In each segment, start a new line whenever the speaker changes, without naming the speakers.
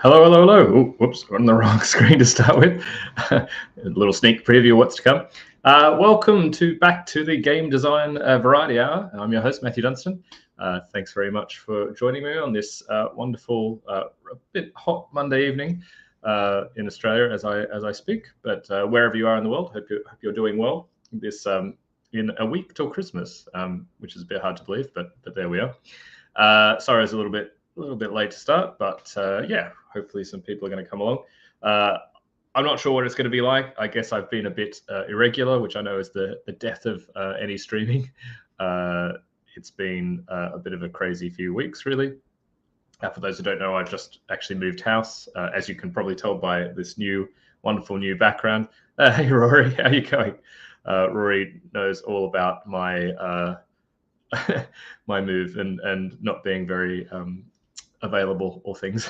Hello, hello, hello. Ooh, whoops, on the wrong screen to start with. A little sneak preview of what's to come. Welcome back to the Game Design Variety Hour. I'm your host, Matthew Dunstan. Thanks very much for joining me on this wonderful, a bit hot Monday evening in Australia as I speak. But wherever you are in the world, hope you're doing well. This in a week till Christmas, which is a bit hard to believe, but there we are. Sorry, it's a little bit late to start, but yeah, hopefully some people are going to come along. I'm not sure what it's going to be like. I guess I've been a bit irregular, which I know is the death of any streaming. It's been a bit of a crazy few weeks, really. For those who don't know, I've just actually moved house, as you can probably tell by this wonderful new background. Hey, Rory, how you going? Rory knows all about my my move and not being very available or things.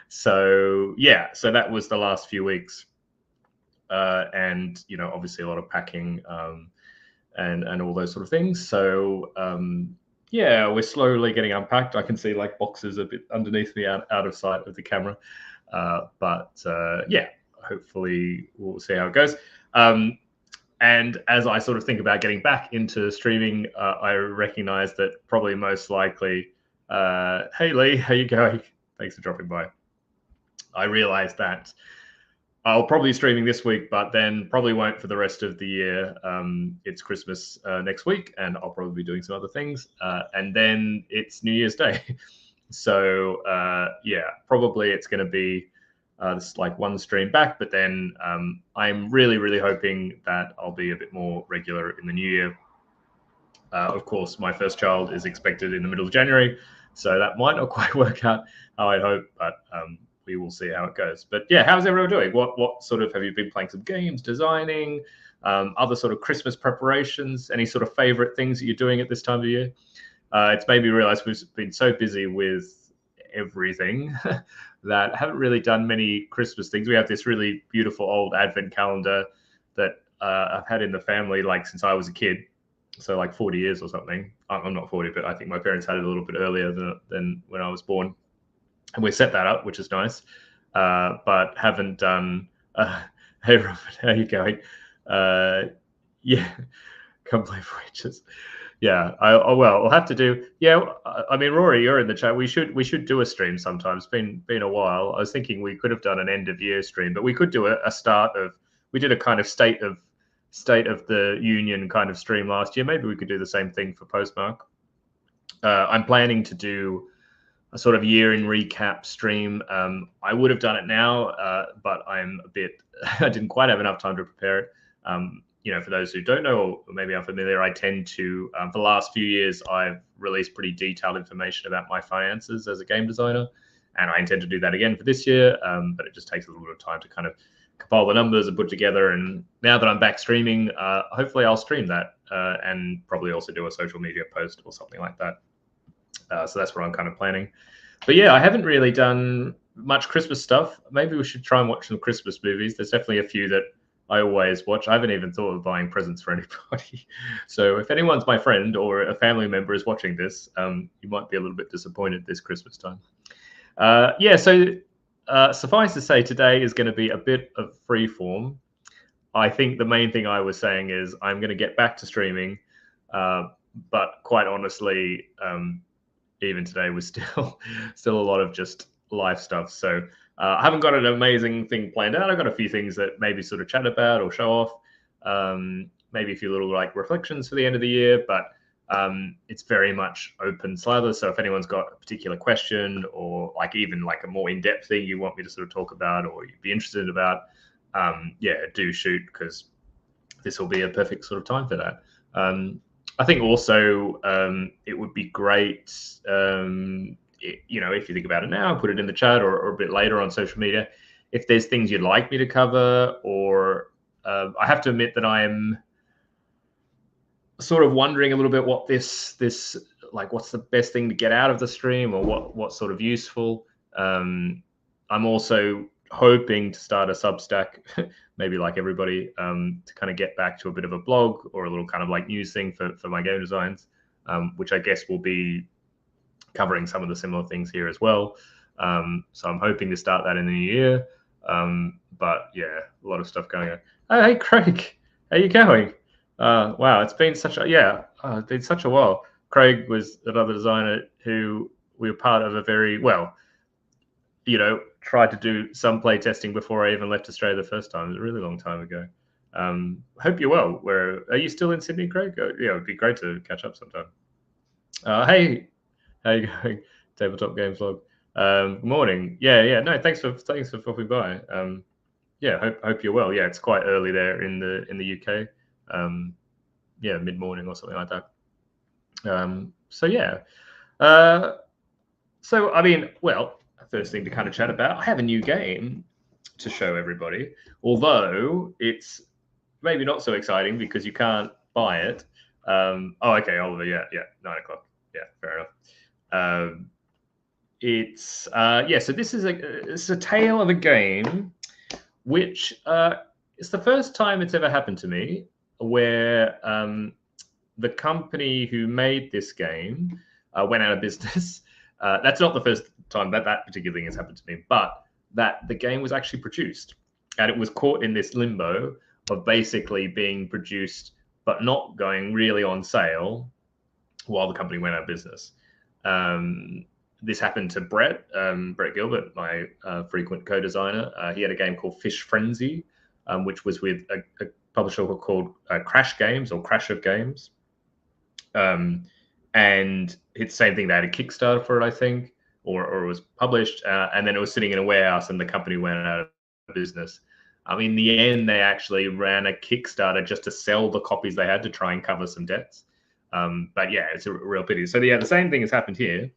So yeah, so that was the last few weeks, and obviously a lot of packing and all those sort of things. So yeah, we're slowly getting unpacked. I can see like boxes a bit underneath me out of sight of the camera, but yeah, hopefully we'll see how it goes. And as I sort of think about getting back into streaming, I recognize that probably most likely, hey Lee, how you going? Thanks for dropping by. I realize that I'll probably be streaming this week, but then probably won't for the rest of the year. It's Christmas next week, and I'll probably be doing some other things. And then it's New Year's Day. So yeah, probably it's going to be this like one stream back, but then I'm really hoping that I'll be a bit more regular in the new year. Of course, my first child is expected in the middle of January, so that might not quite work out how I hope, but we will see how it goes. But yeah, how's everyone doing? What sort of have you been playing? Some games, designing, other sort of Christmas preparations? Any sort of favorite things that you're doing at this time of year? It's made me realize we've been so busy with everything that I haven't really done many Christmas things. We have this really beautiful old advent calendar that I've had in the family like since I was a kid, so like 40 years or something. I'm not 40, but I think my parents had it a little bit earlier than when I was born, and we set that up, which is nice, but haven't done. Hey Robert, how you going? Yeah, can't play for ages. Yeah, well, we'll have to do. Yeah, I mean, Rory, you're in the chat. We should do a stream sometime. It's been a while. I was thinking we could have done an end of year stream, but we could do a start of. We did a kind of state of the union kind of stream last year. Maybe we could do the same thing for Postmark. I'm planning to do a sort of year in recap stream. I would have done it now, but I'm a bit. I didn't quite have enough time to prepare it. For those who don't know, or maybe unfamiliar, I tend to, for the last few years, I've released pretty detailed information about my finances as a game designer, and I intend to do that again for this year, but it just takes a little bit of time to kind of compile the numbers and put together. And now that I'm back streaming, hopefully I'll stream that and probably also do a social media post or something like that. So that's what I'm kind of planning. But yeah, I haven't really done much Christmas stuff. Maybe we should try and watch some Christmas movies. There's definitely a few that I always watch. I haven't even thought of buying presents for anybody. So if anyone's my friend or a family member is watching this, you might be a little bit disappointed this Christmas time. Yeah, so suffice to say, today is going to be a bit of free form. I think the main thing I was saying is I'm going to get back to streaming, but quite honestly, even today was still a lot of just life stuff. So I haven't got an amazing thing planned out. I've got a few things that maybe sort of chat about or show off. Maybe a few little like reflections for the end of the year, but it's very much open slather. So if anyone's got a particular question or like even like a more in-depth thing you want me to sort of talk about or you'd be interested about, yeah, do shoot, because this will be a perfect sort of time for that. I think also it would be great, if you think about it now, put it in the chat or a bit later on social media, if there's things you'd like me to cover, or I have to admit that I'm sort of wondering a little bit what this like, what's the best thing to get out of the stream, or what's sort of useful. I'm also hoping to start a Substack, maybe like everybody, to kind of get back to a bit of a blog or a little kind of like news thing for my game designs, which I guess will be covering some of the similar things here as well. So I'm hoping to start that in the new year. But yeah, a lot of stuff going on. Oh, hey, Craig, how you going? Wow, it's been such a it's been such a while. Craig was another designer who we were part of a very well, tried to do some play testing before I even left Australia the first time. It was a really long time ago. Hope you're well. Where are you still in Sydney, Craig? Yeah, it'd be great to catch up sometime. Hey, how you going? Tabletop Games Log. Good morning. Yeah. No, thanks for popping by. Yeah, hope you're well. Yeah, it's quite early there in the UK. Yeah, mid morning or something like that. So yeah. So I mean, well, first thing to kind of chat about, I have a new game to show everybody. Although it's maybe not so exciting because you can't buy it. Oh, okay, Oliver. Yeah, 9:00. Yeah, fair enough. It's So this is a tale of a game, which it's the first time it's ever happened to me where the company who made this game went out of business. That's not the first time that particular thing has happened to me, but that the game was actually produced, and it was caught in this limbo of basically being produced but not going really on sale while the company went out of business. This happened to Brett Gilbert, my frequent co-designer. He had a game called Fish Frenzy, which was with a publisher called Crash Games or Crash of Games. And it's the same thing. They had a Kickstarter for it, I think, or it was published, and then it was sitting in a warehouse, and the company went out of business. In the end, they actually ran a Kickstarter just to sell the copies they had to try and cover some debts. But yeah, it's a real pity. So yeah, the same thing has happened here.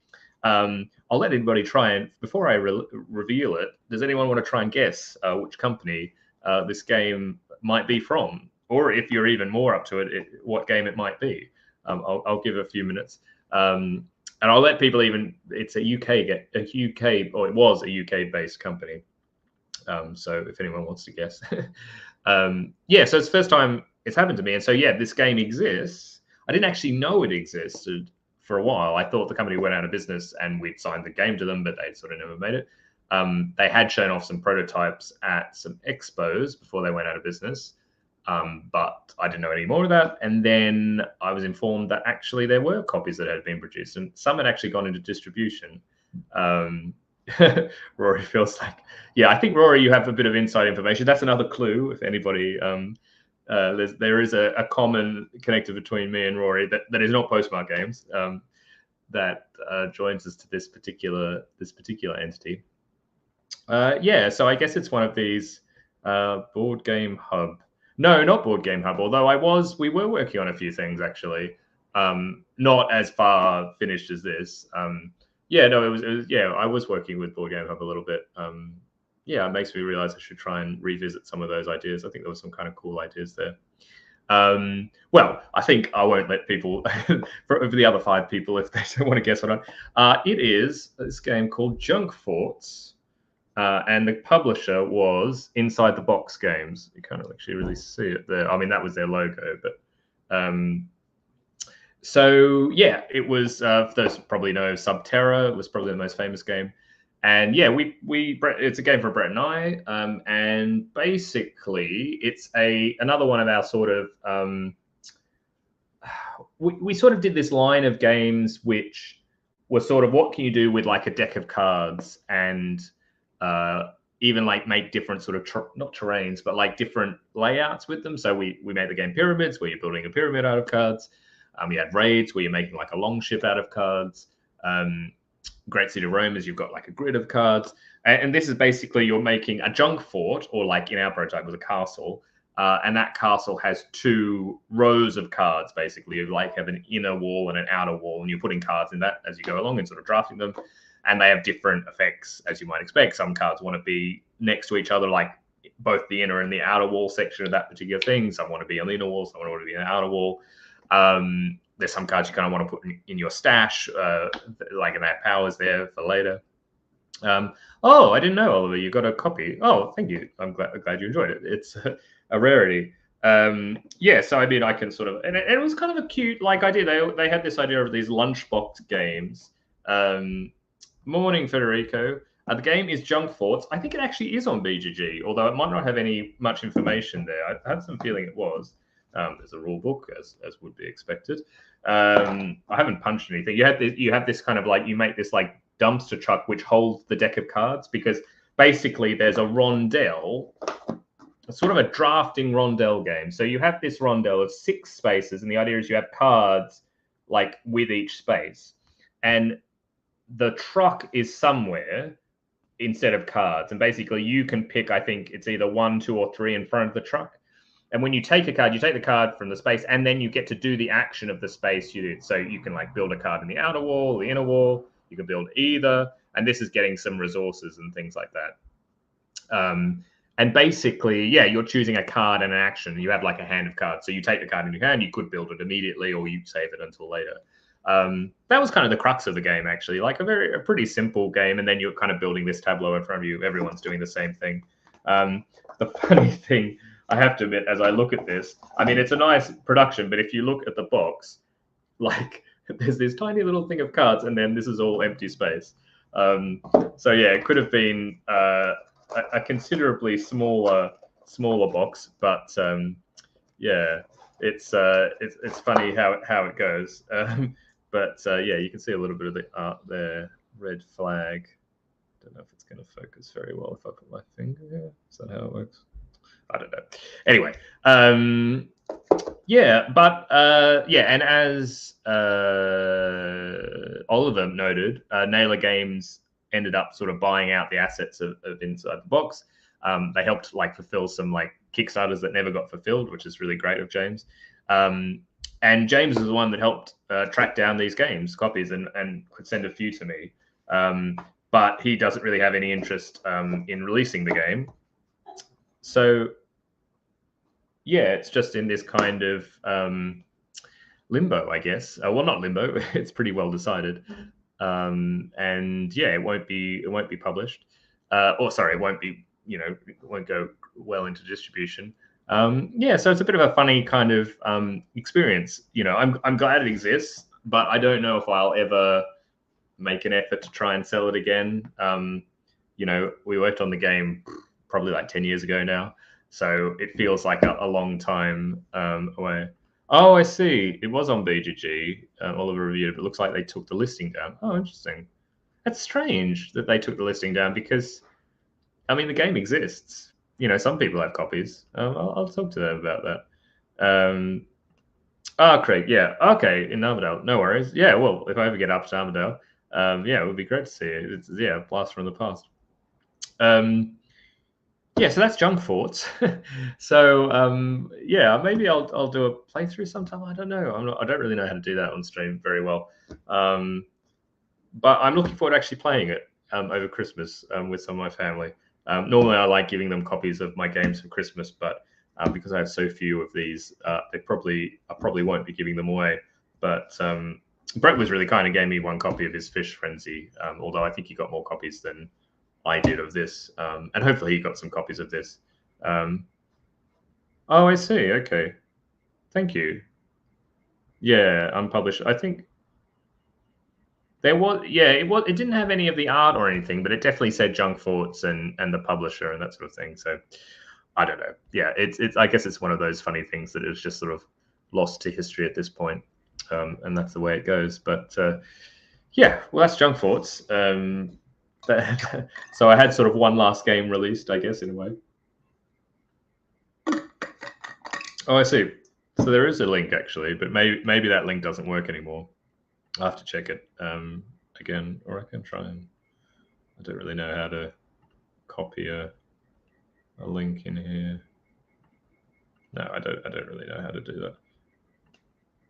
I'll let anybody try and, before I reveal it, does anyone want to try and guess which company this game might be from? Or if you're even more up to it, what game it might be? I'll give a few minutes. And I'll let people it's a UK, or it was a UK-based company. So if anyone wants to guess. Yeah, so it's the first time it's happened to me. And so, yeah, this game exists. I didn't actually know it existed for a while. I thought the company went out of business and we'd signed the game to them, but they sort of never made it. They had shown off some prototypes at some expos before they went out of business. But I didn't know any more of that. And then I was informed that actually there were copies that had been produced, and some had actually gone into distribution. Rory feels like, yeah, I think, Rory, you have a bit of inside information. That's another clue if anybody. There is a common connector between me and Rory that is not Postmark Games, that joins us to this particular entity. Yeah, so I guess it's one of these Board Game Hub. No, not Board Game Hub. Although we were working on a few things actually, not as far finished as this. Yeah, no, it was. Yeah, I was working with Board Game Hub a little bit. Yeah, it makes me realize I should try and revisit some of those ideas. I think there were some kind of cool ideas there. Well, I think I won't let people, for the other 5 people, if they don't want to guess or not. It is this game called Junk Forts. And the publisher was Inside the Box Games. You can't actually really see it there. I mean, that was their logo, but so yeah, it was. For those who probably know, Subterra was probably the most famous game. And yeah, it's a game for Brett and I, and basically it's another one of our sort of. We sort of did this line of games which were sort of, what can you do with like a deck of cards, and even like make different sort of not terrains, but like different layouts with them. So we made the game Pyramids, where you're building a pyramid out of cards. We had Raids, where you're making like a long ship out of cards. Great City of Rome is you've got like a grid of cards. And this is basically you're making a junk fort, or like in our prototype was a castle. And that castle has 2 rows of cards, basically. You like have an inner wall and an outer wall, and you're putting cards in that as you go along and sort of drafting them. And they have different effects, as you might expect. Some cards want to be next to each other, like both the inner and the outer wall section of that particular thing. Some want to be on the inner wall, some want to be on the outer wall. There's some cards you kind of want to put in your stash, like, and they have powers there for later. Oh, I didn't know, Oliver, you got a copy. Oh, thank you. I'm glad you enjoyed it. It's a rarity. Yeah, so I mean, I can sort of, and it was kind of a cute like idea. They had this idea of these lunchbox games. Morning, Federico. The game is Junk Forts. I think it actually is on BGG, although it might not have any much information there. I had some feeling it was. There's a rule book, as would be expected. I haven't punched anything. You have this kind of like, you make this like dumpster truck which holds the deck of cards, because basically there's a rondelle, sort of a drafting rondelle game. So you have this rondelle of 6 spaces, and the idea is you have cards like with each space, and the truck is somewhere instead of cards. And basically you can pick, I think it's either 1, 2, or 3 in front of the truck. And when you take a card, you take the card from the space, and then you get to do the action of the space you did. So you can like build a card in the outer wall, the inner wall, you can build either. And this is getting some resources and things like that. And basically, yeah, you're choosing a card and an action. You have like a hand of cards. So you take the card in your hand, you could build it immediately, or you save it until later. That was kind of the crux of the game, actually, like a pretty simple game. And then you're kind of building this tableau in front of you. Everyone's doing the same thing. The funny thing, I have to admit, as I look at this, I mean, it's a nice production, but if you look at the box, like there's this tiny little thing of cards, and then this is all empty space. So yeah, it could have been a considerably smaller box, but yeah, it's funny how it goes. But yeah, you can see a little bit of the art there. Red flag. Don't know if it's going to focus very well if I put my finger here. Is that how it works? I don't know. Anyway, yeah, but yeah, and as Oliver noted, Naylor Games ended up sort of buying out the assets of inside the box. They helped like fulfill some like Kickstarters that never got fulfilled, which is really great of James. And James is the one that helped track down these copies, and could send a few to me. But he doesn't really have any interest in releasing the game. So yeah, it's just in this kind of limbo, I guess. Well, not limbo. It's pretty well decided. And yeah, it won't be published. Or sorry, it won't be. It won't go well into distribution. Yeah, so it's a bit of a funny kind of experience. I'm glad it exists, but I don't know if I'll ever make an effort to try and sell it again. We worked on the game probably like 10 years ago now, so it feels like a long time away. Oh, I see. It was on BGG. Oliver reviewed it, but it looks like they took the listing down. Oh, interesting. That's strange that they took the listing down, because I mean, the game exists. Some people have copies. I'll talk to them about that. Craig, yeah. Okay, in Armadale. No worries. Yeah, well, if I ever get up to Armadale, yeah, it would be great to see it. It's, yeah, a blast from the past. Yeah, so that's Junk Forts. So yeah, maybe I'll do a playthrough sometime. I don't know. I don't really know how to do that on stream very well. But I'm looking forward to actually playing it over Christmas with some of my family. Normally, I like giving them copies of my games for Christmas, but because I have so few of these, I probably won't be giving them away. But Brett was really kind and gave me one copy of his Fish Frenzy, although I think he got more copies than I did of this, and hopefully he got some copies of this. Oh, I see. Okay, thank you. Yeah, unpublished. I think there was. Yeah, it didn't have any of the art or anything, but it definitely said Junk Forts and the publisher and that sort of thing. So I don't know. Yeah, it's. I guess it's one of those funny things that is just sort of lost to history at this point, and that's the way it goes. But yeah, well, that's Junk Forts. So I had sort of one last game released, I guess, in a way. Oh, I see. So there is a link actually, but maybe that link doesn't work anymore. I'll have to check it again, or I can try and. I don't really know how to copy a link in here. No, I don't really know how to do that.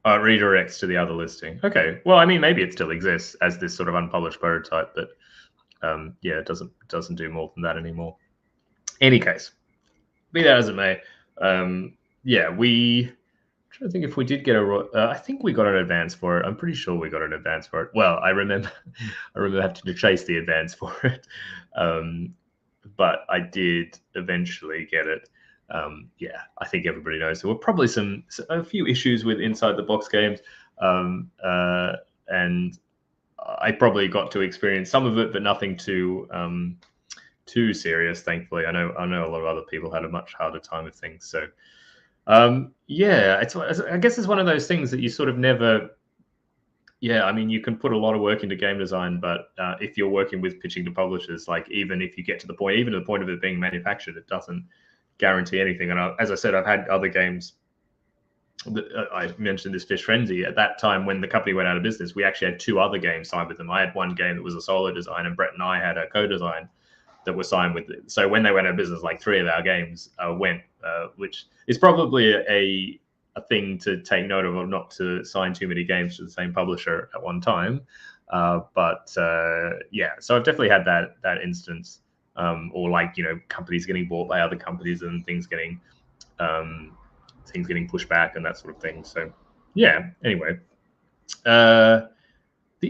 Oh, it redirects to the other listing. Okay. Well, I mean, maybe it still exists as this sort of unpublished prototype, but yeah, it doesn't do more than that anymore. Any case, be that as it may, yeah, I'm trying to think if we did get I think we got an advance for it. I'm pretty sure we got an advance for it. Well, I remember having to chase the advance for it, but I did eventually get it. Yeah, I think everybody knows there were probably a few issues with inside the box games, and I probably got to experience some of it, but nothing too serious. Thankfully, I know a lot of other people had a much harder time with things. So yeah, I guess it's one of those things that you sort of never. Yeah, I mean, you can put a lot of work into game design, but if you're working with pitching to publishers, like even if you get to the point, even to the point of it being manufactured, it doesn't guarantee anything. And as I said, I've had other games. I mentioned this Fish Frenzy. At that time, when the company went out of business, we actually had 2 other games signed with them. I had one game that was a solo design, and Brett and I had a co-design that were signed with it. So when they went out of business, like 3 of our games went, which is probably a thing to take note of not to sign too many games to the same publisher at one time. But yeah, so I've definitely had that instance, or like, companies getting bought by other companies and things getting pushed back and that sort of thing. So yeah, anyway, the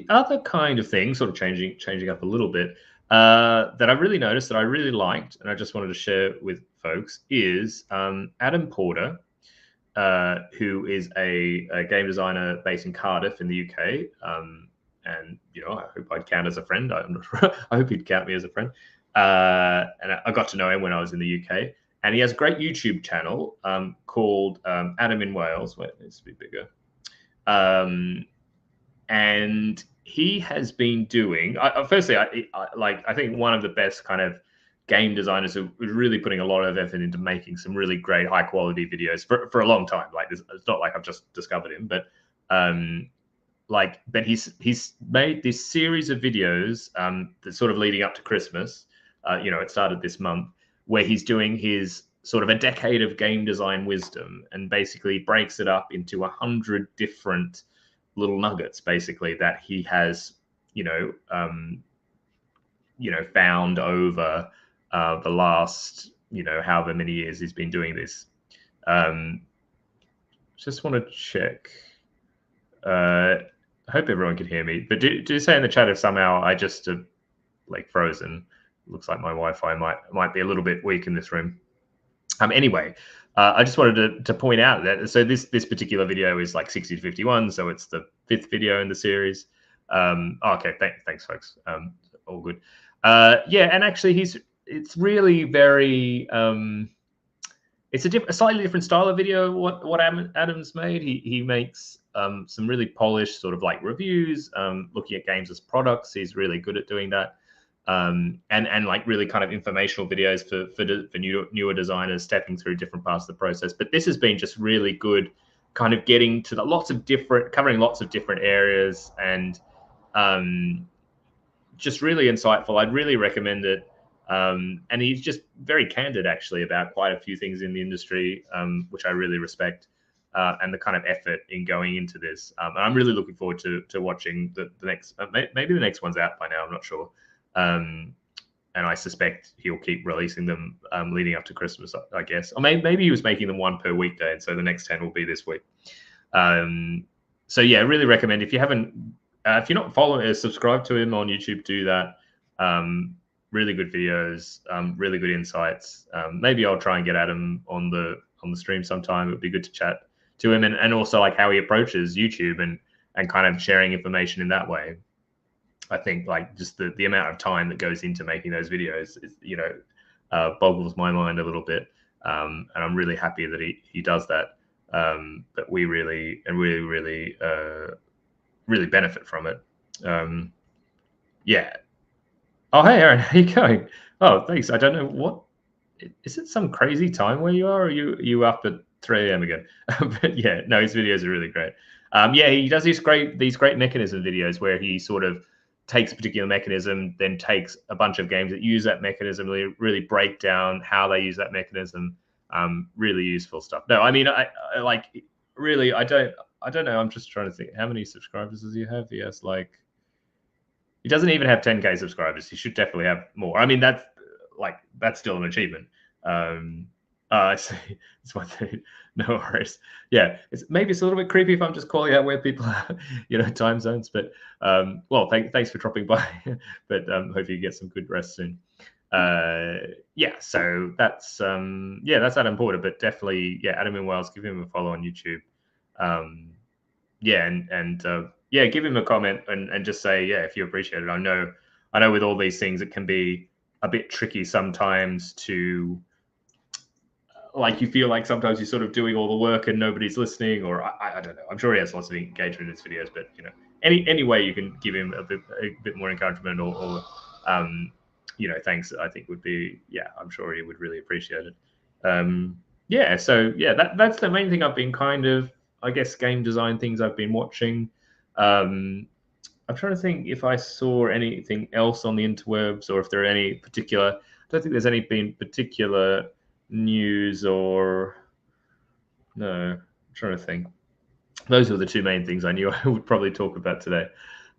other kind of thing, sort of changing up a little bit, that I really noticed that I really liked, and I just wanted to share with folks, is Adam Porter, who is a game designer based in Cardiff in the UK. And I hope I'd count as a friend. I hope he'd count me as a friend. And I got to know him when I was in the UK. And he has a great YouTube channel called Adam in Wales. Wait, it needs to be bigger. And he has been doing. Firstly, I think one of the best kind of game designers who was really putting a lot of effort into making some really great high quality videos for a long time. Like, it's not like I've just discovered him, but he's made this series of videos that's sort of leading up to Christmas. It started this month, where he's doing his sort of a decade of game design wisdom, and basically breaks it up into 100 different little nuggets, basically, that he has, found over the last, however many years he's been doing this. Just want to check. I hope everyone can hear me, but do say in the chat if somehow I just frozen. Looks like my Wi-Fi might be a little bit weak in this room. Anyway, I just wanted to point out that this particular video is like 60 to 51, so it's the 5th video in the series. Okay, thanks, folks. All good. Yeah, and actually, it's really very. It's a slightly different style of video. What Adam's made, he makes some really polished sort of like reviews, looking at games as products. He's really good at doing that. And like really kind of informational videos for newer designers stepping through different parts of the process. But this has been just really good, kind of getting to covering lots of different areas, and just really insightful. I'd really recommend it. And he's just very candid, actually, about quite a few things in the industry, which I really respect, and the kind of effort in going into this. And I'm really looking forward to watching the next. Maybe the next one's out by now. I'm not sure. And I suspect he'll keep releasing them leading up to Christmas, I guess. Or maybe he was making them 1 per weekday, and so the next 10 will be this week. So yeah, really recommend. If you're not following, subscribe to him on YouTube, do that. Really good videos, really good insights. Maybe I'll try and get Adam on the stream sometime. It would be good to chat to him, and also like how he approaches YouTube and kind of sharing information in that way. I think like just the amount of time that goes into making those videos is, boggles my mind a little bit. And I'm really happy that he does that. But we really benefit from it. Yeah. Oh, hey, Aaron, how you going? Oh, thanks. I don't know what is it. Some crazy time where you are? Or are you up at 3 a.m. again? But yeah, no, his videos are really great. Yeah, he does these great mechanism videos where he sort of takes a particular mechanism, then takes a bunch of games that use that mechanism, really break down how they use that mechanism. Really useful stuff. No, I mean, I like really. I don't know. I'm just trying to think. How many subscribers does he have? He has like. He doesn't even have 10K subscribers. He should definitely have more. I mean, that's still an achievement. I see. It's one thing. No worries. Yeah, maybe it's a little bit creepy if I'm just calling out where people are, time zones. But well, thanks for dropping by. But hope you get some good rest soon. Yeah, so that's Adam Porter. But definitely, yeah, Adam in Wales. Give him a follow on YouTube. Yeah, and yeah, give him a comment and just say, yeah, if you appreciate it. I know with all these things, it can be a bit tricky sometimes to, like, you feel like sometimes you're sort of doing all the work and nobody's listening, or I don't know. I'm sure he has lots of engagement in his videos, but any way you can give him a bit more encouragement or thanks, I think would be, yeah, I'm sure he would really appreciate it. Yeah, so yeah, that's the main thing I've been kind of, I guess, game design things I've been watching. I'm trying to think if I saw anything else on the interwebs, or if there are any particular. I don't think there's any been particular news or no. I'm trying to think. Those were the two main things I knew I would probably talk about today.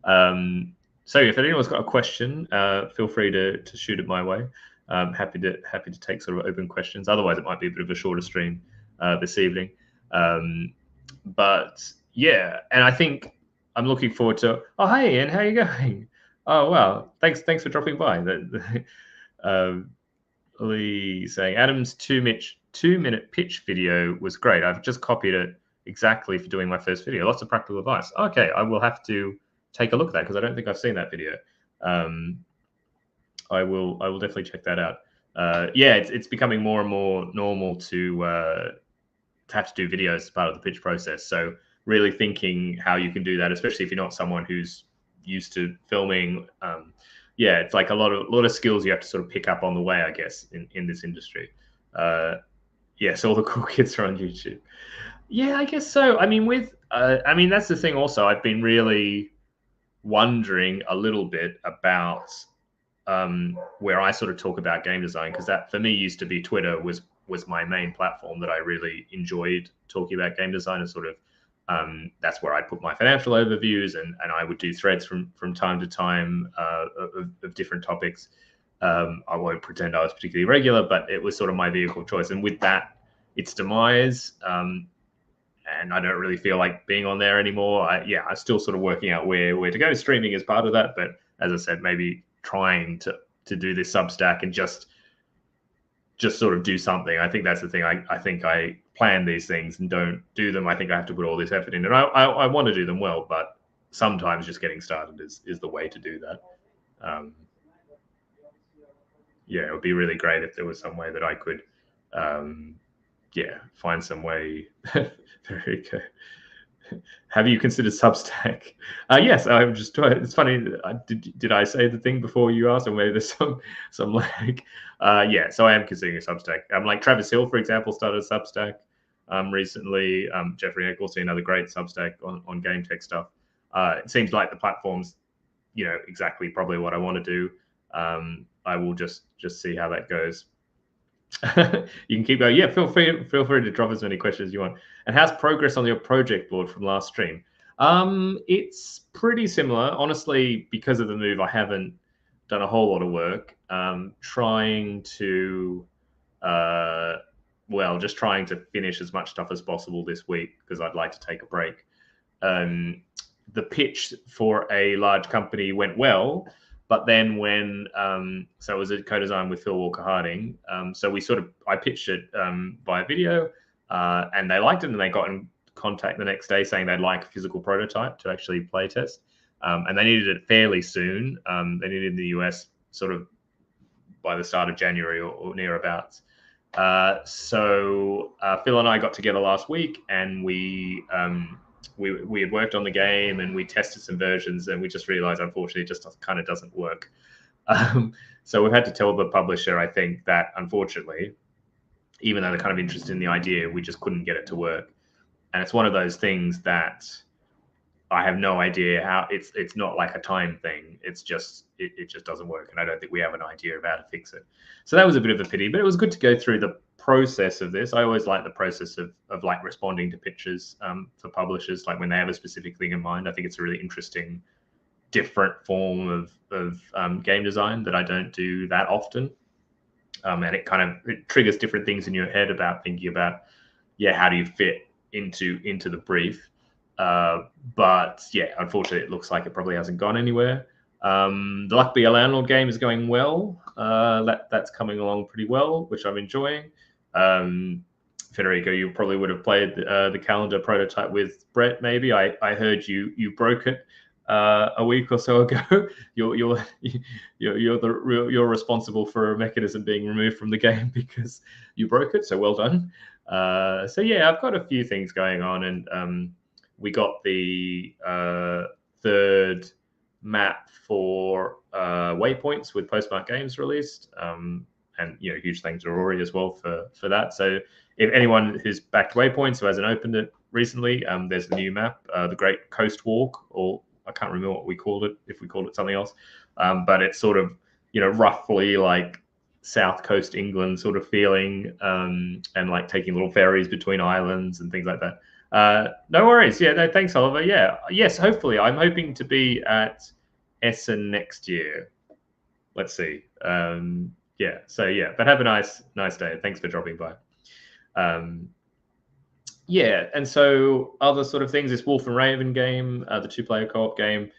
So if anyone's got a question, feel free to shoot it my way. Happy to take sort of open questions. Otherwise, it might be a bit of a shorter stream this evening. But yeah, and I think I'm looking forward to. Oh, hey, Ian, how are you going? Oh, wow, thanks for dropping by. Lee saying Adam's 2-minute pitch video was great. I've just copied it exactly for doing my first video. Lots of practical advice. Okay, I will have to take a look at that because I don't think I've seen that video. I will definitely check that out. Yeah, it's becoming more and more normal to have to do videos as part of the pitch process. So really thinking how you can do that, especially if you're not someone who's used to filming. Yeah, it's like a lot of skills you have to sort of pick up on the way, I guess, in this industry. Yes, all the cool kids are on YouTube. Yeah, I guess so. I mean, that's the thing. Also, I've been really wondering a little bit about where I sort of talk about game design, because that for me used to be Twitter was my main platform that I really enjoyed talking about game design, and sort of that's where I put my financial overviews, and I would do threads from time to time of different topics. I won't pretend I was particularly regular, but it was sort of my vehicle of choice. And with that, its demise, and I don't really feel like being on there anymore. I'm still sort of working out where to go. Streaming is part of that, but as I said, maybe trying to do this Substack and just sort of do something. I think that's the thing. I think I plan these things and don't do them. I think I have to put all this effort in, and I want to do them well, but sometimes just getting started is the way to do that. Yeah, it would be really great if there was some way that I could, find some way. Very good. Have you considered Substack? Yes, I'm just. It's funny. Did I say the thing before you asked, or maybe there's some lag? Yeah, so I am considering a Substack. Like Travis Hill, for example, started a Substack recently. Jeffrey Eccleston, another great Substack on game tech stuff. It seems like the platform's, exactly probably what I want to do. I will just see how that goes. You can keep going. Yeah, feel free to drop as many questions as you want. And how's progress on your project board from last stream? It's pretty similar. Honestly, because of the move, I haven't done a whole lot of work. Trying to just trying to finish as much stuff as possible this week, because I'd like to take a break. The pitch for a large company went well, but then when so it was a co-design with Phil Walker Harding. So I pitched it via video, and they liked it, and they got in contact the next day saying they'd like a physical prototype to actually play test. And they needed it fairly soon. They needed it in the US sort of by the start of January or nearabouts. So Phil and I got together last week, and we had worked on the game, and we tested some versions, and we just realized, unfortunately, it just kind of doesn't work. So we've had to tell the publisher, I think, that unfortunately, even though they're kind of interested in the idea, we just couldn't get it to work. And it's one of those things that I have no idea how. It's not like a time thing. It's just it just doesn't work, and I don't think we have an idea of how to fix it. So that was a bit of a pity, but it was good to go through the process of this. I always like the process of like responding to pitches for publishers, like when they have a specific thing in mind. I think it's a really interesting, different form of game design that I don't do that often, and it triggers different things in your head about thinking about, how do you fit into the brief. But yeah, unfortunately, it looks like it probably hasn't gone anywhere. The Luck Be a Landlord game is going well. That's coming along pretty well, which I'm enjoying. Federico, you probably would have played the calendar prototype with Brett. Maybe I heard you broke it a week or so ago. you're you're responsible for a mechanism being removed from the game because you broke it. So well done. So yeah, I've got a few things going on, and we got the third map for waypoints with Postmark Games released. And huge thanks to Rory as well for that. So if anyone who's backed Waypoints who hasn't opened it recently, there's the new map, the Great Coast Walk, or I can't remember what we called it, if we called it something else, but it's sort of roughly like South Coast England sort of feeling, and like taking little ferries between islands and things like that. No worries. Yeah, no, thanks, Oliver. Yeah, yes, hopefully. I'm hoping to be at Essen next year. Let's see. Yeah, so yeah, but have a nice day. Thanks for dropping by. Yeah, and so other sort of things, this Wolf and Raven game, the 2-player co-op game,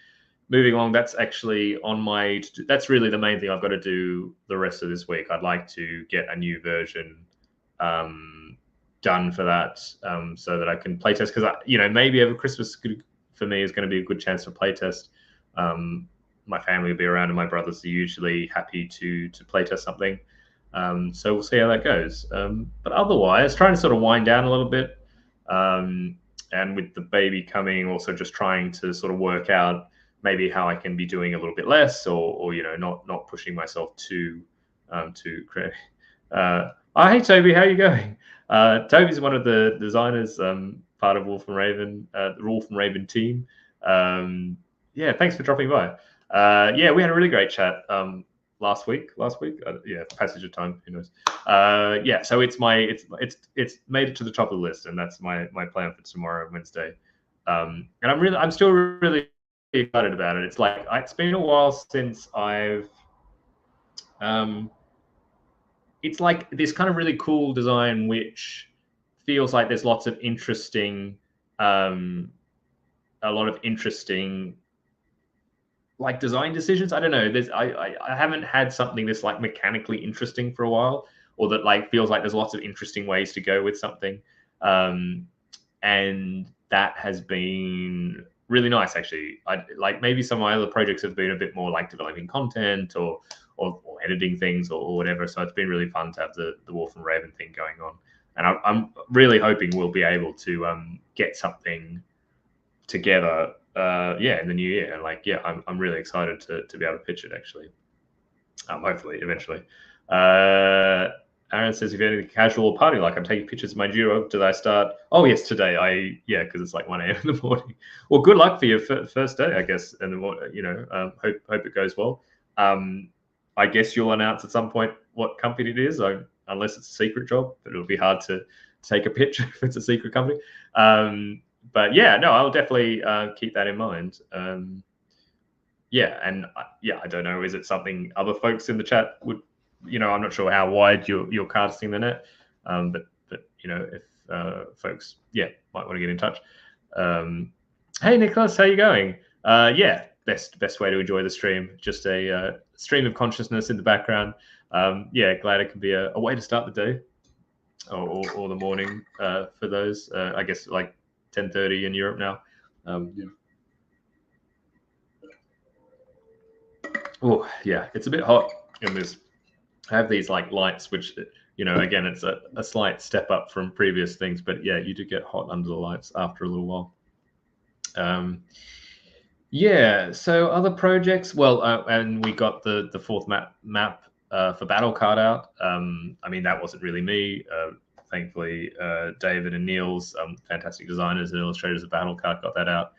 moving along, that's actually on my, that's really the main thing I've got to do the rest of this week. I'd like to get a new version done for that, so that I can playtest, because maybe over Christmas for me is going to be a good chance to playtest. My family will be around, and my brothers are usually happy to playtest something. So we'll see how that goes. But otherwise, trying to sort of wind down a little bit. And with the baby coming, also just trying to sort of work out maybe how I can be doing a little bit less, or not pushing myself too create. Hey Toby, how are you going? Toby's one of the designers, part of Wolf and Raven, the Wolf and Raven team. Yeah, thanks for dropping by. Yeah, we had a really great chat last week. Yeah, passage of time, who knows. Yeah, so it's made it to the top of the list, and that's my plan for tomorrow, Wednesday. And I'm still really excited about it. It's like it's been a while since I've it's like this kind of really cool design which feels like there's lots of interesting like design decisions. I don't know. I haven't had something this like mechanically interesting for a while, or that like feels like there's lots of interesting ways to go with something. And that has been really nice, actually. Like maybe some of my other projects have been a bit more like developing content or editing things or whatever. So it's been really fun to have the Wolf and Raven thing going on. And I'm really hoping we'll be able to get something together in the new year. And like, yeah, I'm really excited to be able to pitch it, actually. Hopefully, eventually. Aaron says, if you're anything casual or party, like I'm taking pictures of my duo, did I start? Oh yes, today. Because it's like 1 a.m. in the morning. Well, good luck for your first day, I guess. And hope it goes well. I guess you'll announce at some point what company it is, unless it's a secret job, but it'll be hard to take a picture if it's a secret company. But yeah, no, I'll definitely keep that in mind. Yeah, and I don't know. Is it something other folks in the chat would? I'm not sure how wide you're casting the net, but if folks, might want to get in touch. Hey Nicholas, how you going? Yeah, best way to enjoy the stream. Just a stream of consciousness in the background. Glad it can be a way to start the day or the morning for those. I guess like 10:30 in Europe now. Oh yeah, it's a bit hot in this. I have these like lights, which again, it's a slight step up from previous things, but yeah, you do get hot under the lights after a little while. So other projects, well, and we got the fourth map for Battle Card out. I mean, that wasn't really me. Thankfully, David and Neil's fantastic designers and illustrators of Battle Card got that out.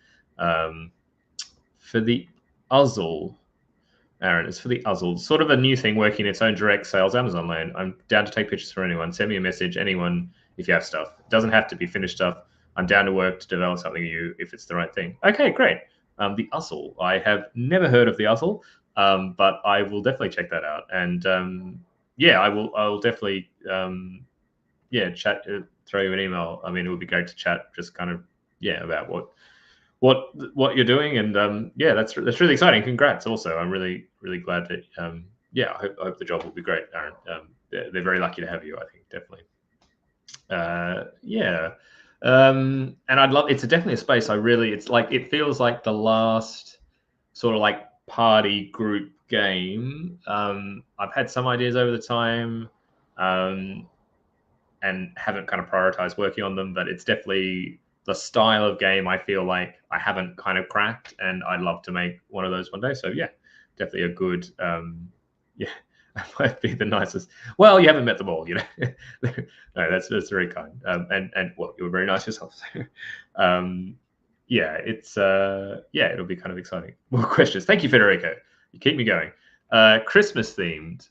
For the Uzzle, Aaron, it's for the Uzzle. Sort of a new thing, working its own direct sales Amazon lane. I'm down to take pictures for anyone. Send me a message, anyone, if you have stuff. It doesn't have to be finished stuff. I'm down to work to develop something for you if it's the right thing. Okay, great. The Uzzle. I have never heard of the Uzzle, but I will definitely check that out. And I will definitely chat, throw you an email. I mean, it would be great to chat, just kind of about what you're doing, and that's really exciting. Congrats! Also, I'm really glad that I hope the job will be great, Aaron. They're very lucky to have you. I think definitely. Yeah. And I'd love. It's definitely a space I really. It's like it feels like the last sort of like party group game. I've had some ideas over the time, um, and haven't kind of prioritized working on them, but it's definitely the style of game I feel like I haven't kind of cracked, and I'd love to make one of those one day. So yeah, definitely a good. Yeah, that might be the nicest. Well, you haven't met them all, you know. No, that's very kind. And well, you were very nice yourself. So, yeah, it's yeah, it'll be kind of exciting. More questions. Thank you, Federico. You keep me going. Christmas themed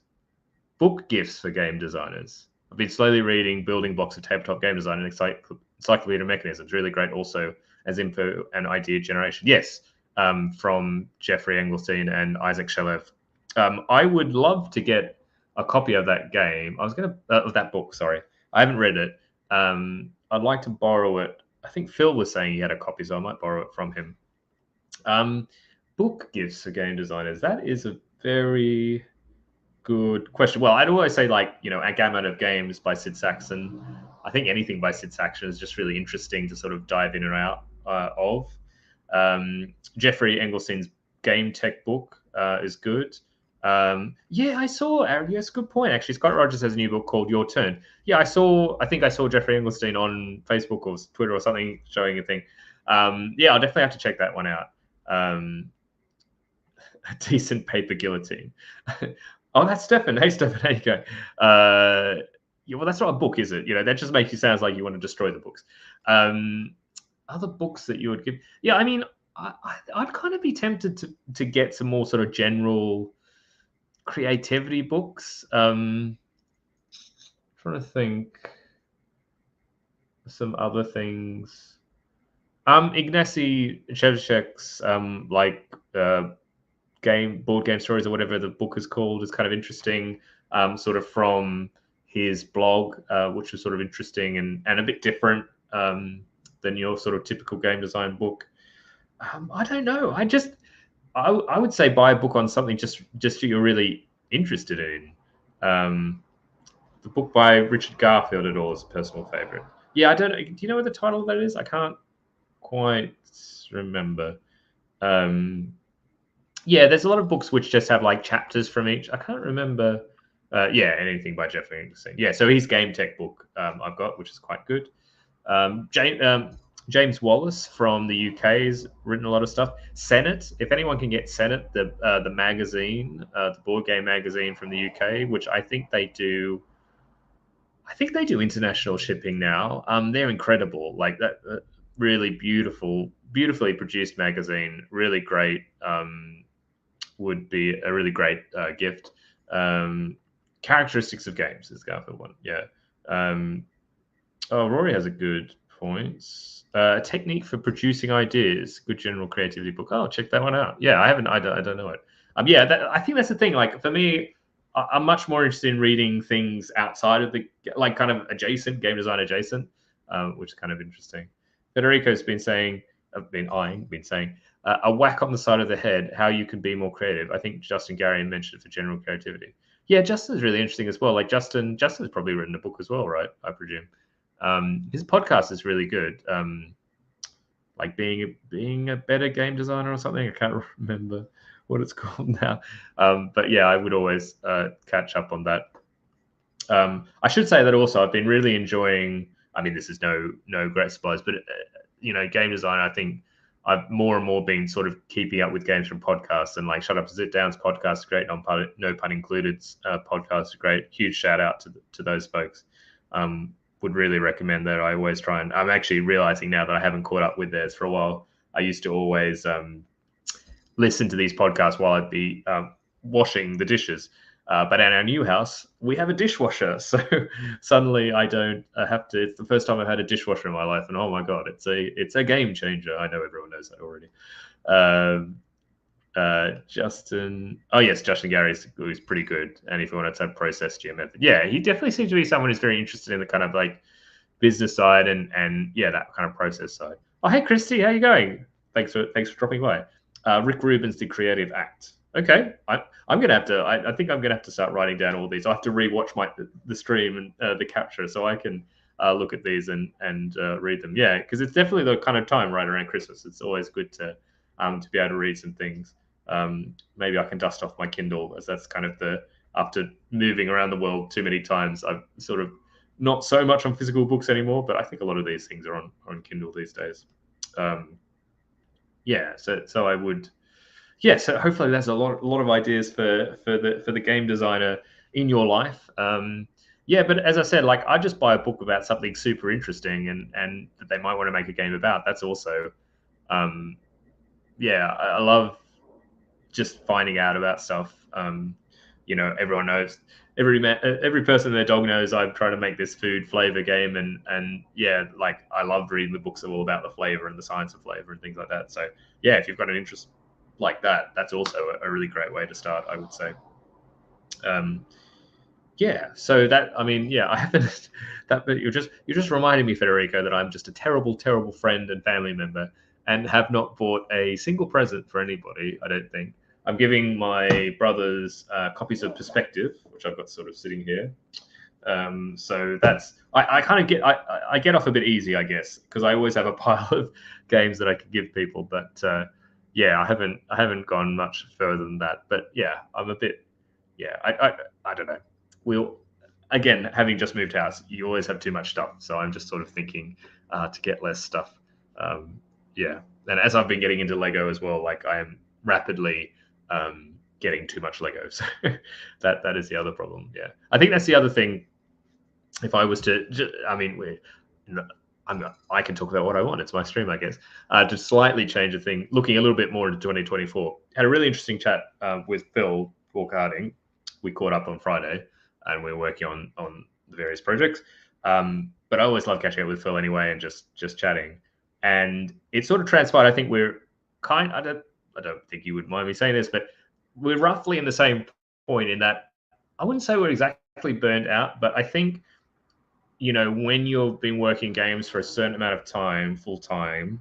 book gifts for game designers. I've been slowly reading Building Blocks of Tabletop Game Design and Encyclopedia of Mechanisms. Really great also as info and idea generation. Yes, from Jeffrey Engelstein and Isaac Shalev. I would love to get a copy of that game. I was going to, of that book, sorry. I haven't read it. I'd like to borrow it. I think Phil was saying he had a copy, so I might borrow it from him. Book gifts for game designers. That is a very good question. Well, I'd always say, like, you know, A Gamut of Games by Sid Saxon. I think anything by Sid Saxon is just really interesting to sort of dive in and out of. Jeffrey Engelstein's Game Tech book is good. Yeah, I saw, Aaron, yes, good point. Actually, Scott Rogers has a new book called Your Turn. Yeah, I think I saw Jeffrey Engelstein on Facebook or Twitter or something showing a thing. Yeah, I'll definitely have to check that one out. A decent paper guillotine. Oh, that's Stefan. Hey, Stefan, how you go? Yeah, well, that's not a book, is it? You know, that just makes you sound like you want to destroy the books. Other books that you would give? Yeah, I mean, I'd kind of be tempted to get some more sort of general creativity books. Trying to think some other things. Ignacy Shevchek's like board game stories or whatever the book is called is kind of interesting, sort of from his blog, which was sort of interesting and a bit different than your sort of typical game design book. I don't know. I would say buy a book on something just you're really interested in. The book by Richard Garfield at all is a personal favorite. Yeah, I don't know. Do you know what the title of that is? I can't quite remember. Yeah, there's a lot of books which just have like chapters from each. I can't remember. Yeah, anything by Jeff Anderson. Yeah, so his game tech book I've got, which is quite good. James Wallace from the UK has written a lot of stuff. Senate, if anyone can get Senate, the magazine, the board game magazine from the UK, which I think they do. I think they do international shipping now. They're incredible. Like that, really beautifully produced magazine. Really great. Would be a really great gift. Characteristics of games is Garfield one. Yeah. Oh, Rory has a good point. A technique for producing ideas. Good general creativity book. Oh, check that one out. Yeah, I haven't. I don't know it. Yeah, I think that's the thing. Like for me, I'm much more interested in reading things outside of the like kind of adjacent game design adjacent, which is kind of interesting. Federico's been saying, been saying a whack on the side of the head, how you can be more creative. I think Justin Gary mentioned it for general creativity. Yeah, Justin's really interesting as well. Like Justin's probably written a book as well, right? I presume. His podcast is really good. Like being a better game designer or something. I can't remember what it's called now. But yeah, I would always catch up on that. I should say that also I've been really enjoying. I mean, this is no great surprise, but you know, game design. I think I've more and more been sort of keeping up with games from podcasts, and like Shut Up and Sit Down's podcast is great. No pun included. Podcast is great. Huge shout out to those folks. Would really recommend that. I always try and I'm actually realizing now that I haven't caught up with theirs for a while. I used to always listen to these podcasts while I'd be washing the dishes. But at our new house, we have a dishwasher. So suddenly I don't have to. It's the first time I've had a dishwasher in my life. And oh my God, it's a game changer. I know everyone knows that already. Justin. Oh, yes, Justin Gary is pretty good. And if you want to process geomethod, yeah, he definitely seems to be someone who's very interested in the kind of like business side and yeah, that kind of process side. Oh, hey, Christy, how you going? Thanks for dropping by. Rick Rubin's The Creative Act. Okay, I'm gonna have to. I think I'm gonna have to start writing down all these. I have to rewatch the stream and the capture so I can look at these and read them. Yeah, because it's definitely the kind of time right around Christmas. It's always good to be able to read some things. Maybe I can dust off my Kindle, as that's kind of after moving around the world too many times, I've sort of not so much on physical books anymore, but I think a lot of these things are on Kindle these days. Yeah, so I would, yeah. So hopefully there's a lot of ideas for the game designer in your life. Yeah, but as I said, like I just buy a book about something super interesting and that they might want to make a game about. That's also, yeah, I love just finding out about stuff. Everyone knows, every person and their dog knows I'm trying to make this food flavor game, and yeah, like I love reading the books all about the flavor and the science of flavor and things like that. So yeah, if you've got an interest like that, that's also a really great way to start, I would say. Yeah, so that, I mean, yeah, I haven't but you're just reminding me, Federico, that I'm just a terrible friend and family member and have not bought a single present for anybody, I don't think. I'm giving my brothers copies of Perspective, which I've got sort of sitting here. So that's, I kind of I get off a bit easy, I guess, because I always have a pile of games that I could give people. But yeah, I haven't gone much further than that. But yeah, I'm a bit, yeah, I don't know. We'll, again, having just moved house, you always have too much stuff. So I'm just sort of thinking to get less stuff. Yeah, and as I've been getting into Lego as well, like I am rapidly getting too much Lego. So that is the other problem. Yeah, I think that's the other thing. If I was to, I mean, I can talk about what I want. It's my stream, I guess. To slightly change the thing, looking a little bit more into 2024, had a really interesting chat with Phil Harding. We caught up on Friday, and we are working on the various projects. But I always love catching up with Phil anyway, and just chatting. And it sort of transpired. I think we're I don't think you would mind me saying this, but we're roughly in the same point in that I wouldn't say we're exactly burned out, but I think, when you've been working games for a certain amount of time, full time,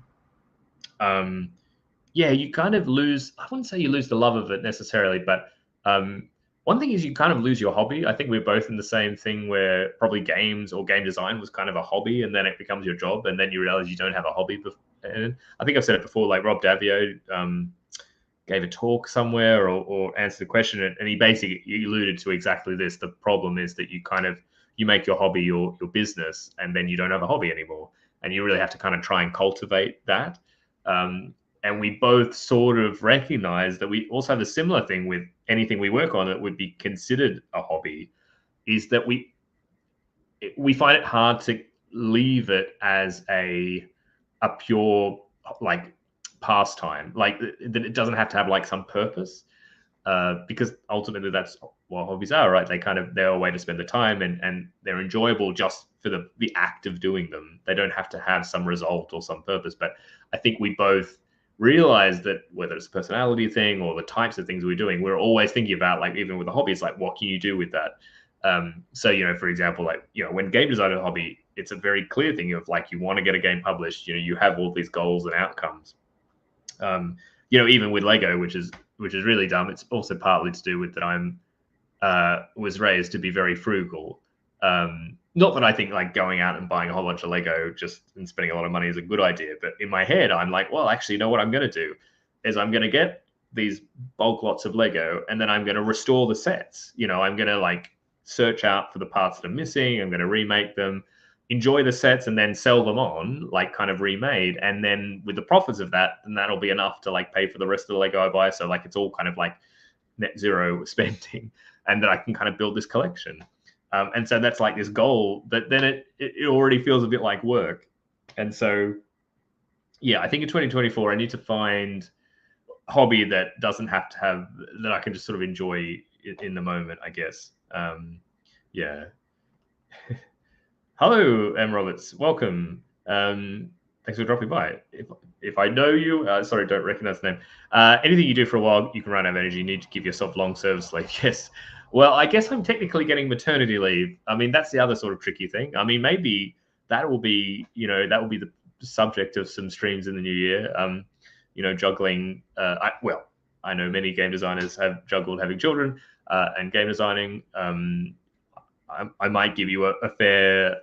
yeah, you kind of lose, I wouldn't say you lose the love of it necessarily, but one thing is you kind of lose your hobby. I think we're both in the same thing where probably games or game design was kind of a hobby, and then it becomes your job, and then you realize you don't have a hobby. And I think I've said it before, like Rob Davio gave a talk somewhere or answered a question, and he basically alluded to exactly this. The problem is that you make your hobby your business, and then you don't have a hobby anymore, and you really have to kind of try and cultivate that. And we both sort of recognize that we also have a similar thing with anything we work on that would be considered a hobby, is that we find it hard to leave it as a pure like pastime, like that it doesn't have to have like some purpose, because ultimately that's what hobbies are, right? They're a way to spend the time, and they're enjoyable just for the act of doing them. They don't have to have some result or some purpose. But I think we both realize that whether it's a personality thing or the types of things we're doing, we're always thinking about, like, even with a hobby, it's like, what can you do with that? So, for example, like, when game design is a hobby, it's a very clear thing of like, you want to get a game published, you have all these goals and outcomes. Even with Lego, which is really dumb. It's also partly to do with that I'm was raised to be very frugal. Not that I think like going out and buying a whole bunch of Lego and spending a lot of money is a good idea, but in my head, I'm like, well, actually, what I'm going to do is I'm going to get these bulk lots of Lego, and then I'm going to restore the sets. I'm going to like search out for the parts that are missing. I'm going to remake them, enjoy the sets, and then sell them on, like kind of remade. And then with the profits of that, then that'll be enough to like pay for the rest of the Lego I buy. So like it's all kind of like net zero spending, and that I can kind of build this collection. And so that's like this goal, but then it already feels a bit like work. And so, yeah, I think in 2024, I need to find a hobby that doesn't have to have, that I can just sort of enjoy in the moment, I guess. Yeah. Hello, M. Roberts. Welcome. Thanks for dropping by. If I know you, sorry, don't recognize the name. Anything you do for a while, you can run out of energy. You need to give yourself long service leave. Yes. Well, I guess I'm technically getting maternity leave. I mean, that's the other sort of tricky thing. I mean, maybe that will be the subject of some streams in the new year. Juggling. I know many game designers have juggled having children and game designing. I might give you a fair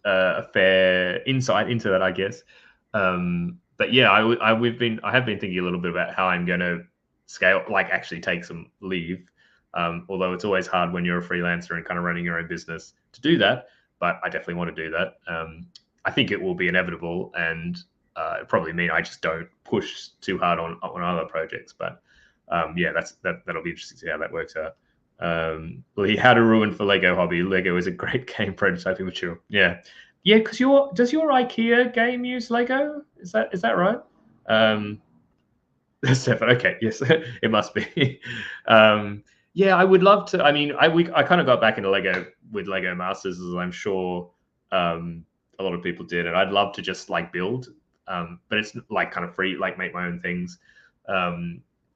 a fair insight into that, I guess. But yeah, I have been thinking a little bit about how I'm going to scale, like actually take some leave. Although it's always hard when you're a freelancer and kind of running your own business to do that, but I definitely want to do that. I think it will be inevitable, and it probably mean I just don't push too hard on other projects. But yeah, that'll be interesting to see how that works out. Lee, how to ruin for Lego hobby. Lego is a great game prototyping mature. Yeah, yeah. Because does your IKEA game use Lego? Is that right? Stefan. Okay, yes, it must be. Yeah, I would love to. I mean, I kind of got back into Lego with Lego Masters, as I'm sure a lot of people did, and I'd love to just like build, but it's like kind of free, like make my own things.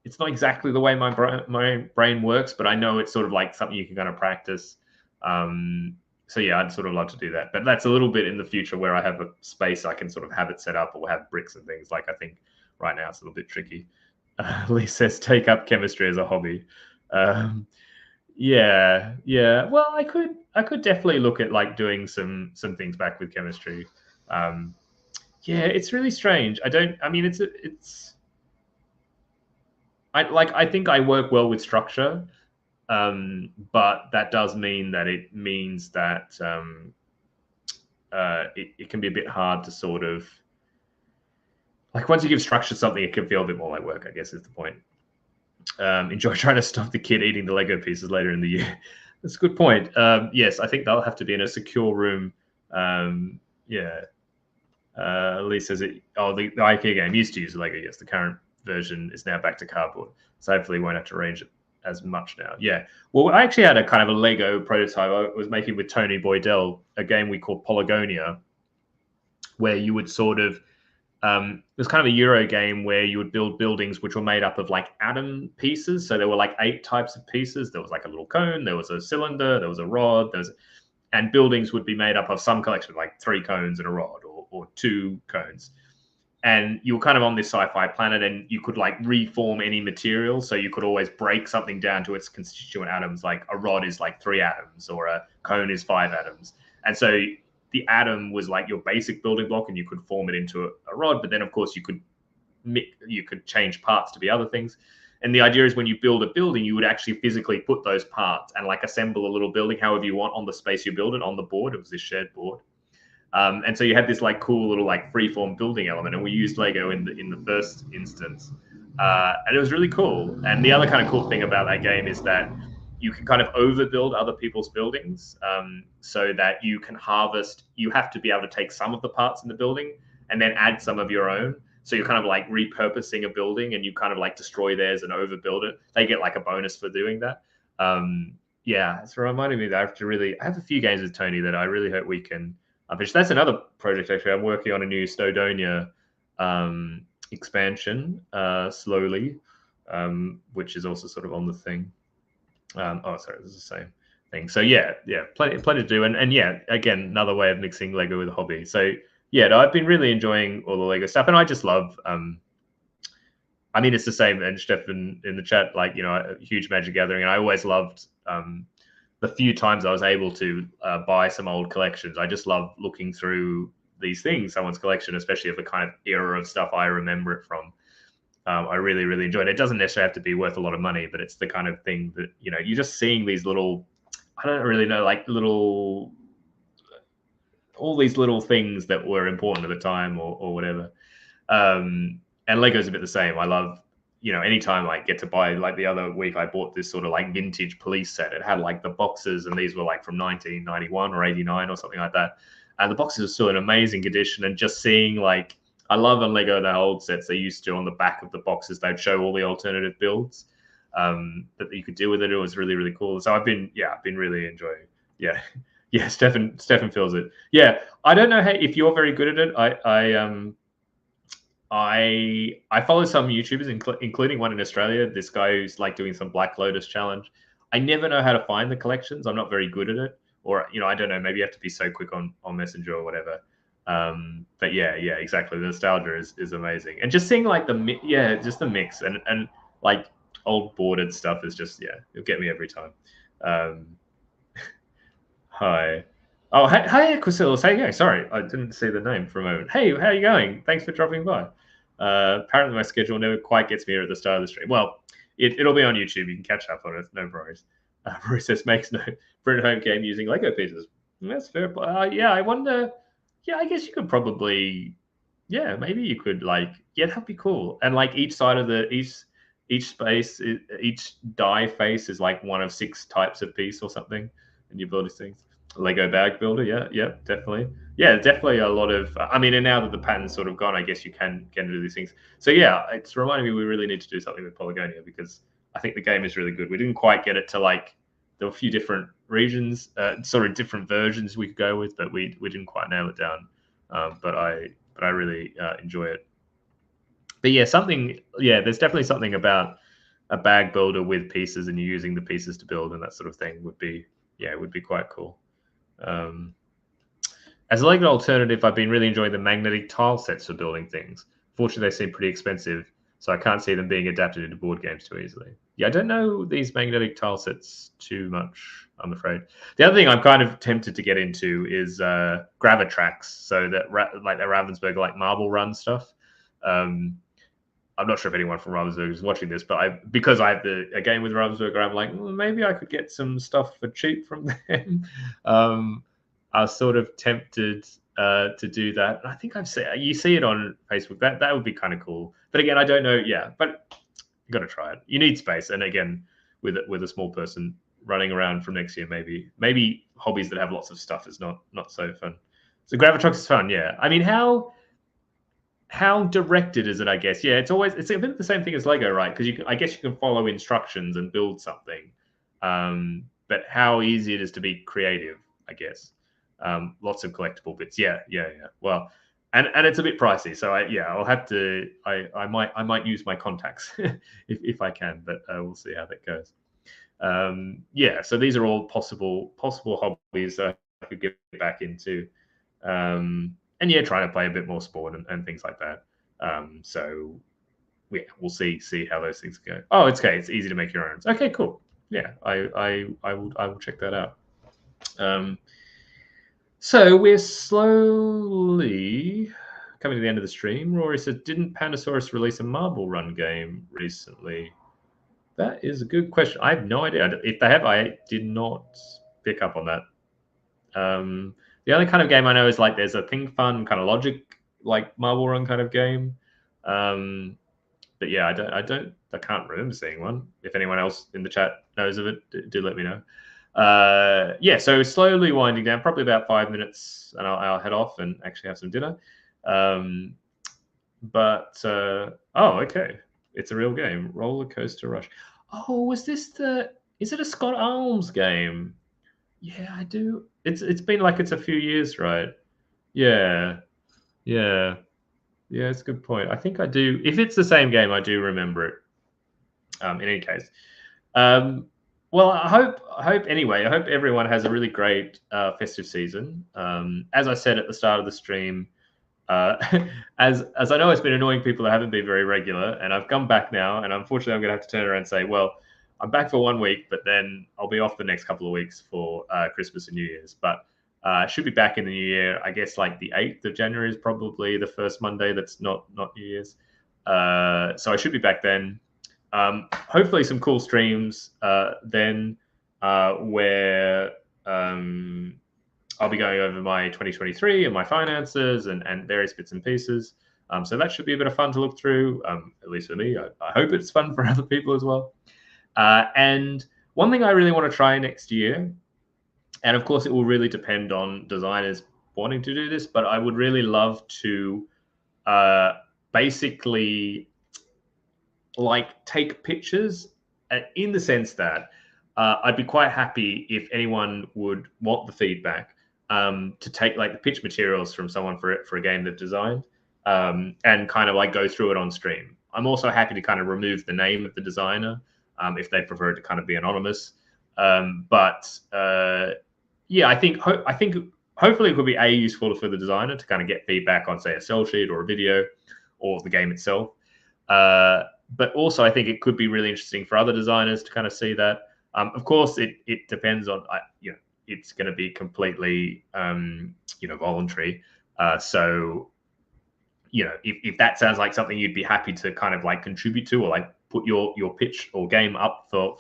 It's not exactly the way my brain works, but I know it's sort of like something you can kind of practice. So yeah, I'd sort of love to do that, but that's a little bit in the future where I have a space I can sort of have it set up or have bricks and things. Like I think right now it's a little bit tricky. Lee says take up chemistry as a hobby. Yeah, yeah. Well, I could definitely look at like doing some things back with chemistry. Yeah, it's really strange. I mean, I think I work well with structure, but that does mean that it can be a bit hard to sort of like once you give structure to something, it can feel a bit more like work, I guess is the point. Enjoy trying to stop the kid eating the Lego pieces later in the year. That's a good point. Yes, I think they'll have to be in a secure room. Yeah. Lee says it. Oh, the IKEA game used to use Lego. Yes, the current version is now back to cardboard. So hopefully, we won't have to arrange it as much now. Yeah. Well, I actually had a kind of a Lego prototype I was making with Tony Boydell, a game we called Polygonia, where you would sort of it was kind of a Euro game where you would build buildings which were made up of like atom pieces. So there were like 8 types of pieces. There was like a little cone, there was a cylinder, there was a rod, and buildings would be made up of some collection, like 3 cones and a rod or 2 cones. And you were kind of on this sci-fi planet and you could like reform any material. So you could always break something down to its constituent atoms. Like a rod is like 3 atoms or a cone is 5 atoms. And so the atom was like your basic building block and you could form it into a rod. But then of course you could change parts to be other things. And the idea is when you build a building, you would actually physically put those parts and like assemble a little building however you want on the space you build it on the board. It was this shared board. And so you had this like cool little like freeform building element, and we used Lego in the first instance, and it was really cool. And the other kind of cool thing about that game is that you can kind of overbuild other people's buildings, so that you can harvest. You have to be able to take some of the parts in the building and then add some of your own. So you're kind of like repurposing a building, and you kind of like destroy theirs and overbuild it. They get like a bonus for doing that. Yeah, it's reminding me that I have a few games with Tony that I really hope we can. That's another project actually. I'm working on a new Snowdonia expansion slowly, which is also sort of on the thing. Oh, sorry, this is the same thing. So yeah, plenty to do, and yeah, again, another way of mixing Lego with a hobby. So yeah, no, I've been really enjoying all the Lego stuff, and I just love. I mean, it's the same, and Stefan in the chat, like a huge Magic Gathering, and I always loved. The few times I was able to buy some old collections, I just love looking through these things, someone's collection, especially of the kind of era of stuff I remember it from. I really, really enjoyed it. It doesn't necessarily have to be worth a lot of money, but it's the kind of thing that, you're just seeing these little, I don't really know, like all these little things that were important at the time or whatever. And Lego's a bit the same. I love, anytime I get to buy, like the other week, I bought this sort of like vintage police set. It had like the boxes, and these were like from 1991 or 89 or something like that. And the boxes are still in amazing condition. And just seeing like, I love on Lego their old sets, they used to on the back of the boxes, they'd show all the alternative builds that you could do with it. It was really, really cool. So I've been really enjoying. Yeah. Yeah. Stefan feels it. Yeah. I don't know if you're very good at it. I follow some YouTubers, including one in Australia. This guy who's like doing some Black Lotus challenge. I never know how to find the collections. I'm not very good at it, or I don't know. Maybe you have to be so quick on Messenger or whatever. But yeah, exactly. The nostalgia is amazing, and just seeing like the mix and like old boarded stuff is just it'll get me every time. Hi. Oh, hey, Aquasilis, how you going? Sorry, I didn't see the name for a moment. Hey, how are you going? Thanks for dropping by. Apparently, my schedule never quite gets me here at the start of the stream. Well, it'll be on YouTube. You can catch up on it. No worries. Rory says makes no Brit home game using Lego pieces. That's fair. Yeah, I wonder. Yeah, I guess you could probably. Yeah, maybe you could like. Yeah, that'd be cool. And like each side of the each space, each die face is like one of 6 types of piece or something, and you build these things. Lego bag builder, yeah, definitely. Yeah, definitely a lot of. I mean, and now that the pattern's sort of gone, I guess you can do these things. So yeah, it's reminding me we really need to do something with Polygonia because I think the game is really good. We didn't quite get it to like there were a few different regions, sort of different versions we could go with, but we didn't quite nail it down. But I really enjoy it. But yeah, there's definitely something about a bag builder with pieces and you're using the pieces to build and that sort of thing would be quite cool. As a Lego alternative, I've been really enjoying the magnetic tile sets for building things. Fortunately, they seem pretty expensive, so I can't see them being adapted into board games too easily. Yeah, I don't know these magnetic tile sets too much, I'm afraid. The other thing I'm kind of tempted to get into is Gravitrax, so that like the Ravensburg like marble run stuff. I'm not sure if anyone from Ravensburg is watching this, but because I have a game with Ravensburg, I'm like, well, maybe I could get some stuff for cheap from them. I was sort of tempted to do that. I think you see it on Facebook. That would be kind of cool. But again, I don't know. Yeah, but you got to try it. You need space, and again, with a small person running around from next year, maybe hobbies that have lots of stuff is not so fun. So Gravitrox is fun. Yeah, I mean how directed is it? I guess it's a bit the same thing as Lego, right? Because I guess you can follow instructions and build something, but how easy it is to be creative, I guess. Lots of collectible bits. Yeah. Well, and it's a bit pricey, so I'll have to. I might use my contacts if I can, but we'll see how that goes. So these are all possible hobbies that I could get back into. And trying to play a bit more sport and things like that. So we'll see how those things go. Oh, it's okay. It's easy to make your own. Okay, cool. Yeah, I will check that out. So we're slowly coming to the end of the stream. Rory said, "Didn't Pandasaurus release a marble run game recently?" That is a good question. I have no idea. If they have, I did not pick up on that. The only kind of game I know is like there's a Think Fun kind of logic like marble run kind of game. But yeah, I can't remember seeing one. If anyone else in the chat knows of it, do let me know. So slowly winding down, probably about 5 minutes, and I'll head off and actually have some dinner. Okay, it's a real game. Roller Coaster Rush. Oh, is it a Scott Almes game? Yeah, I do. It's been like it's a few years, right? Yeah. It's a good point. I think I do. If it's the same game, I do remember it. In any case, well, I hope anyway. I hope everyone has a really great festive season. As I said at the start of the stream, as I know it's been annoying people that haven't been very regular, and I've come back now, and unfortunately I'm going to have to turn around and say, well, I'm back for 1 week, but then I'll be off the next couple of weeks for Christmas and New Year's. But should be back in the new year. I guess like the 8th of January is probably the first Monday that's not New Year's. So I should be back then. Hopefully some cool streams then where I'll be going over my 2023 and my finances and various bits and pieces. So that should be a bit of fun to look through, at least for me. I hope it's fun for other people as well. And one thing I really want to try next year, and of course it will really depend on designers wanting to do this, but I would really love to basically like take pictures in the sense that I'd be quite happy if anyone would want the feedback to take like the pitch materials from someone for a game they've designed and kind of like go through it on stream. I'm also happy to kind of remove the name of the designer if they prefer it to kind of be anonymous. I think hopefully it could be useful for the designer to kind of get feedback on say a sell sheet or a video or the game itself. But also I think it could be really interesting for other designers to kind of see that. Of course, it depends on it's going to be completely, voluntary. So, if that sounds like something you'd be happy to kind of like contribute to, or like put your pitch or game up for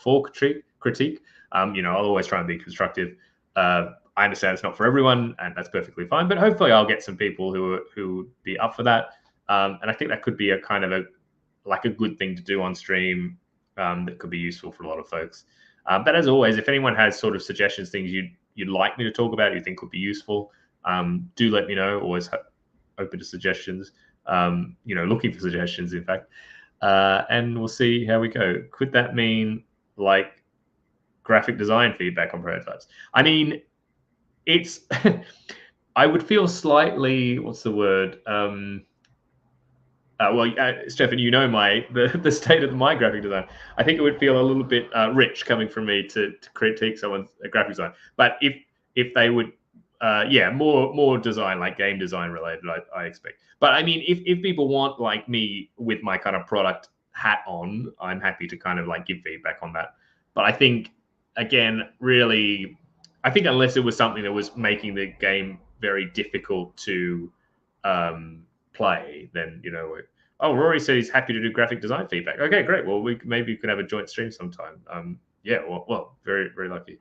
critique, I'll always try and be constructive. I understand it's not for everyone, and that's perfectly fine. But hopefully, I'll get some people who would be up for that. And I think that could be a kind of a good thing to do on stream, that could be useful for a lot of folks. But as always, if anyone has sort of suggestions, things you'd like me to talk about, you think would be useful, do let me know. Always open to suggestions. Looking for suggestions, in fact. And we'll see how we go. Could that mean like graphic design feedback on prototypes? I mean, it's I would feel slightly, what's the word? Stefan, the state of my graphic design. I think it would feel a little bit rich coming from me to critique someone's graphic design. But if they would, more design, like game design related, I expect. But I mean, if people want like me with my kind of product hat on, I'm happy to kind of like give feedback on that. But I think, again, really, I think unless it was something that was making the game very difficult to play, then Rory said he's happy to do graphic design feedback. Okay, great. Well, maybe we could have a joint stream sometime. Very, very lucky.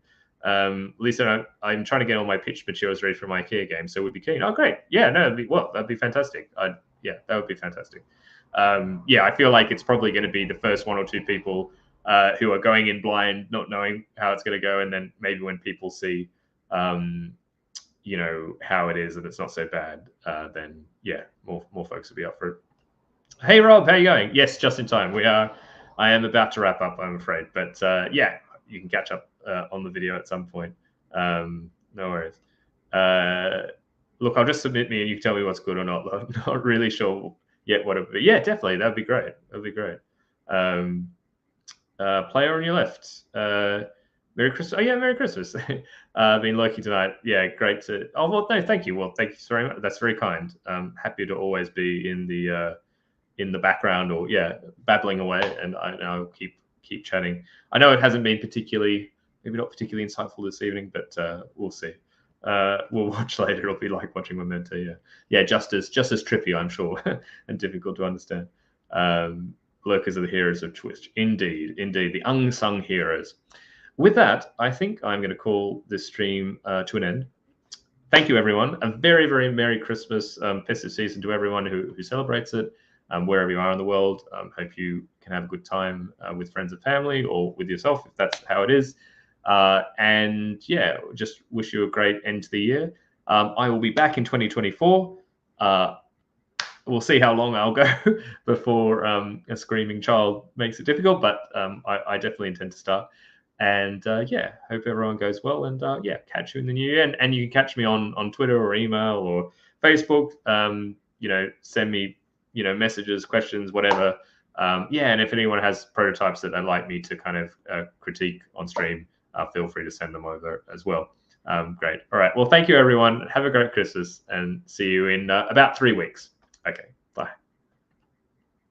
Lisa, I'm trying to get all my pitch materials ready for my IKEA game, so we'd be keen. Oh, great. Yeah, no, that'd be fantastic. That would be fantastic. I feel like it's probably going to be the first one or two people who are going in blind, not knowing how it's going to go, and then maybe when people see, how it is and it's not so bad, then more folks will be up for it. Hey Rob, how you going? Yes, just in time. I am about to wrap up, I'm afraid, but you can catch up on the video at some point. No worries. Look, I'll just submit me and you can tell me what's good or not. I'm not really sure yet what it would be. Yeah, definitely. That'd be great. Player on your left. Merry Christmas. Oh, yeah, Merry Christmas. Been lurking tonight. Yeah, great to. Oh, well, no, thank you. Well, thank you very much. That's very kind. Happy to always be in the background or babbling away, and I'll keep chatting. I know it hasn't been maybe not particularly insightful this evening, but we'll see. We'll watch later. It'll be like watching Memento. Yeah, just as trippy, I'm sure, and difficult to understand. Lurkers are the heroes of Twitch. Indeed, the unsung heroes. With that, I think I'm going to call this stream to an end. Thank you, everyone. A very, very Merry Christmas, festive season to everyone who celebrates it, wherever you are in the world. Hope you can have a good time with friends and family, or with yourself, if that's how it is. Just wish you a great end to the year. I will be back in 2024. We'll see how long I'll go before a screaming child makes it difficult, but I definitely intend to start. And hope everyone goes well, and catch you in the new year. And you can catch me on Twitter or email or Facebook. Send me messages, questions, whatever. And if anyone has prototypes that they'd like me to kind of critique on stream, feel free to send them over as well. Great. All right. Well, thank you, everyone. Have a great Christmas, and see you in about 3 weeks. Okay.